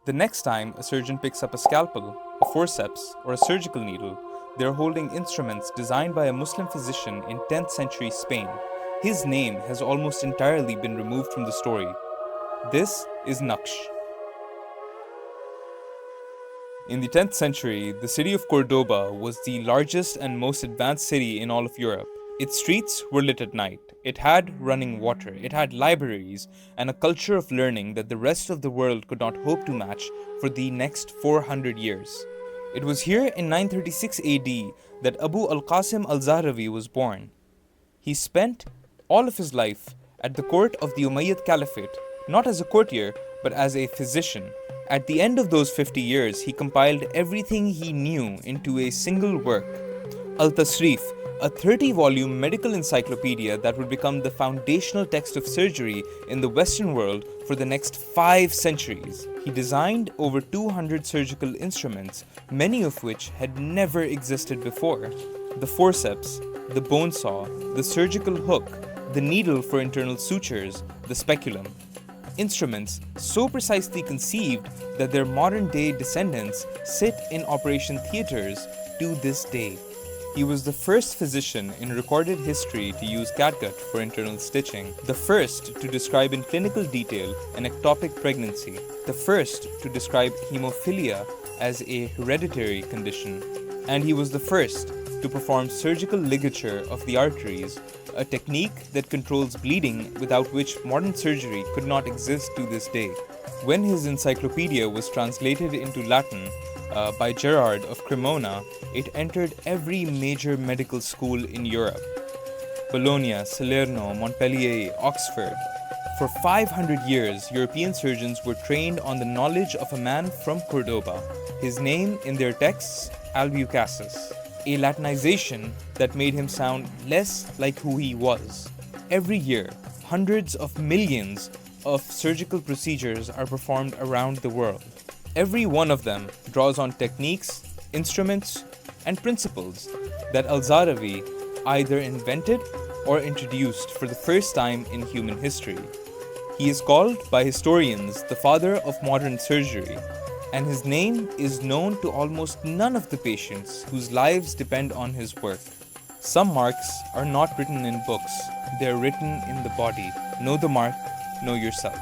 The next time a surgeon picks up a scalpel, a forceps, or a surgical needle, they are holding instruments designed by a Muslim physician in 10th century Spain. His name has almost entirely been removed from the story. This is Naqsh. In the 10th century, the city of Cordoba was the largest and most advanced city in all of Europe. Its streets were lit at night. It had running water. It had libraries and a culture of learning that the rest of the world could not hope to match for the next 400 years. It was here in 936 AD that al-Qasim al-Zahrawi was born. He spent all of his life at the court of the Umayyad Caliphate, not as a courtier, but as a physician. At the end of those 50 years, he compiled everything he knew into a single work, al-Tasrif, a 30-volume medical encyclopedia that would become the foundational text of surgery in the Western world for the next 5 centuries. He designed over 200 surgical instruments, many of which had never existed before. The forceps, the bone saw, the surgical hook, the needle for internal sutures, the speculum. Instruments so precisely conceived that their modern-day descendants sit in operation theaters to this day. He was the first physician in recorded history to use catgut for internal stitching, the first to describe in clinical detail an ectopic pregnancy, the first to describe hemophilia as a hereditary condition, and he was the first to perform surgical ligature of the arteries, a technique that controls bleeding without which modern surgery could not exist to this day. When his encyclopedia was translated into Latin by Gerard of Cremona, it entered every major medical school in Europe. Bologna, Salerno, Montpellier, Oxford. For 500 years, European surgeons were trained on the knowledge of a man from Cordoba. His name in their texts, Albucasis, a Latinization that made him sound less like who he was. Every year, hundreds of millions of surgical procedures are performed around the world. Every one of them draws on techniques, instruments, and principles that al-Zahrawi either invented or introduced for the first time in human history. He is called by historians the father of modern surgery, and his name is known to almost none of the patients whose lives depend on his work. Some marks are not written in books, they are written in the body. Know the mark, know yourself.